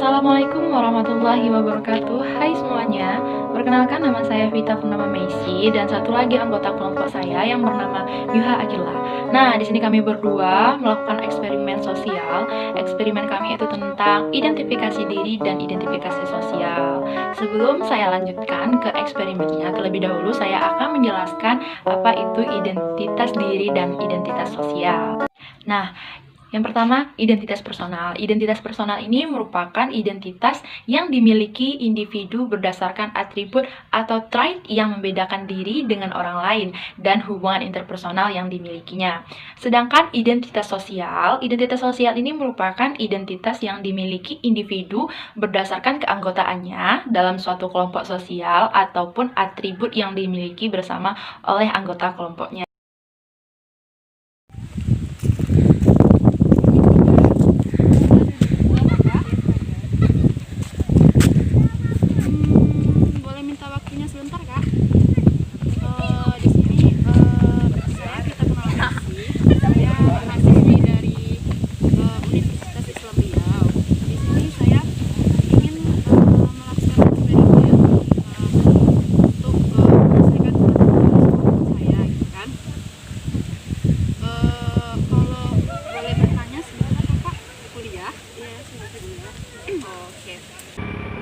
Assalamualaikum warahmatullahi wabarakatuh. Hai semuanya, perkenalkan nama saya Vita Purnama Meisi dan satu lagi anggota kelompok saya yang bernama Yuha Akila. Nah, di sini kami berdua melakukan eksperimen sosial. Eksperimen kami itu tentang identifikasi diri dan identifikasi sosial. Sebelum saya lanjutkan ke eksperimennya, terlebih dahulu saya akan menjelaskan apa itu identitas diri dan identitas sosial. Nah, yang pertama, identitas personal. Identitas personal ini merupakan identitas yang dimiliki individu berdasarkan atribut atau trait yang membedakan diri dengan orang lain dan hubungan interpersonal yang dimilikinya. Sedangkan identitas sosial ini merupakan identitas yang dimiliki individu berdasarkan keanggotaannya dalam suatu kelompok sosial ataupun atribut yang dimiliki bersama oleh anggota kelompoknya.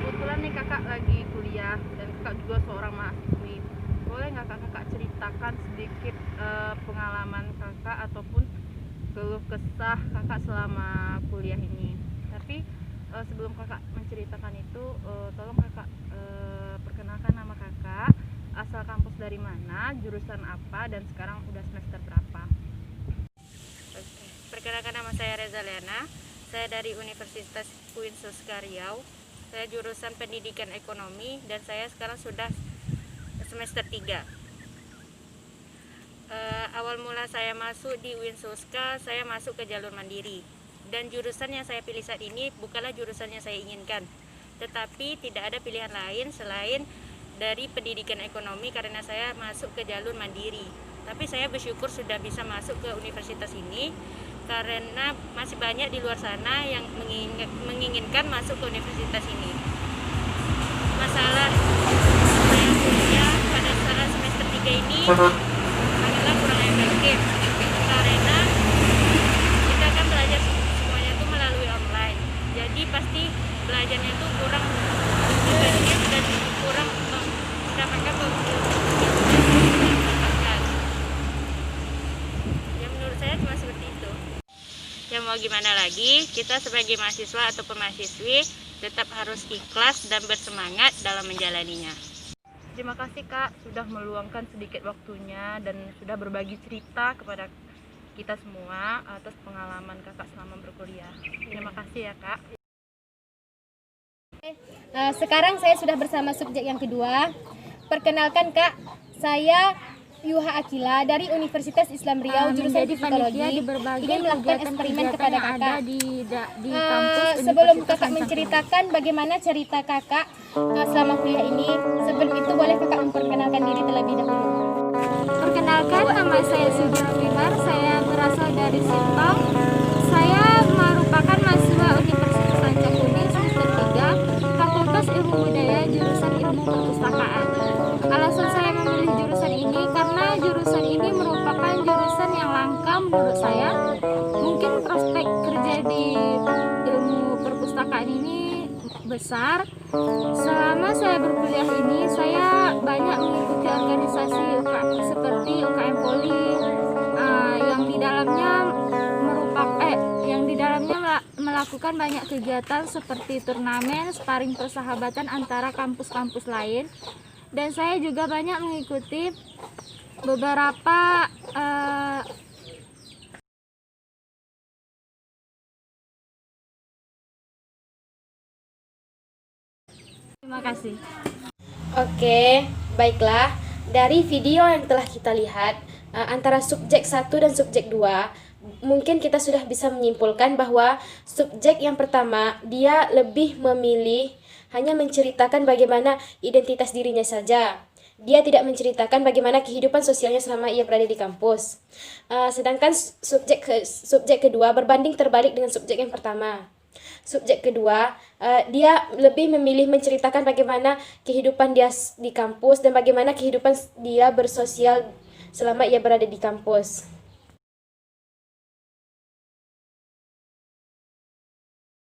Kebetulan nih kakak lagi kuliah dan kakak juga seorang mahasiswi. Boleh nggak kakak ceritakan sedikit pengalaman kakak ataupun keluh kesah kakak selama kuliah ini? Tapi sebelum kakak menceritakan itu, tolong kakak perkenalkan nama kakak, asal kampus dari mana, jurusan apa, dan sekarang udah semester berapa? Perkenalkan, nama saya Reza Liana. Saya dari Universitas UIN Soska Riau. Saya jurusan Pendidikan Ekonomi dan saya sekarang sudah semester 3. Awal mula saya masuk di UIN Soska, saya masuk ke jalur mandiri. Dan jurusan yang saya pilih saat ini bukanlah jurusan yang saya inginkan. Tetapi tidak ada pilihan lain selain dari pendidikan ekonomi karena saya masuk ke jalur mandiri. Tapi saya bersyukur sudah bisa masuk ke universitas ini karena masih banyak di luar sana yang menginginkan masuk ke universitas ini. Masalah saya kuliah pada saat semester 3 ini adalah kurang efektif karena kita akan belajar semuanya itu melalui online. Jadi pasti belajarnya itu kurang efektif dan kurang mendapatkan keuntungan yang dapatkan. Ya menurut saya cuma seperti itu. Ya mau gimana lagi, kita sebagai mahasiswa atau mahasiswi tetap harus ikhlas dan bersemangat dalam menjalaninya. Terima kasih Kak sudah meluangkan sedikit waktunya dan sudah berbagi cerita kepada kita semua atas pengalaman kakak selama berkuliah. Terima kasih ya Kak. Sekarang saya sudah bersama subjek yang kedua. Perkenalkan Kak, saya Yuha Akila dari Universitas Islam Riau jurusan Psikologi. Ingin melakukan eksperimen kepada kakak. Sebelum kakak menceritakan bagaimana cerita kakak selama kuliah ini, sebelum itu boleh kakak memperkenalkan diri terlebih dahulu. Perkenalkan, nama saya Sujud Fihar, saya berasal dari Sintong. Saya merupakan mahasiswa Universitas Ancakuni semester 3, Fakultas Ilmu Budaya, jurusan Ilmu Perpustakaan. Alasan saya memilih jurusan ini karena jurusan ini merupakan jurusan yang langka menurut saya. Mungkin prospek kerja di ilmu perpustakaan ini besar. Selama saya berkuliah ini, saya banyak mengikuti organisasi seperti UKM Poli yang di dalamnya melakukan banyak kegiatan seperti turnamen, sparring persahabatan antara kampus-kampus lain. Dan saya juga banyak mengikuti beberapa terima kasih. Oke, baiklah. Dari video yang telah kita lihat antara subjek 1 dan subjek 2, mungkin kita sudah bisa menyimpulkan bahwa subjek yang pertama dia lebih memilih hanya menceritakan bagaimana identitas dirinya saja. Dia tidak menceritakan bagaimana kehidupan sosialnya selama ia berada di kampus. Sedangkan subjek kedua berbanding terbalik dengan subjek yang pertama. Subjek kedua dia lebih memilih menceritakan bagaimana kehidupan dia di kampus dan bagaimana kehidupan dia bersosial selama ia berada di kampus.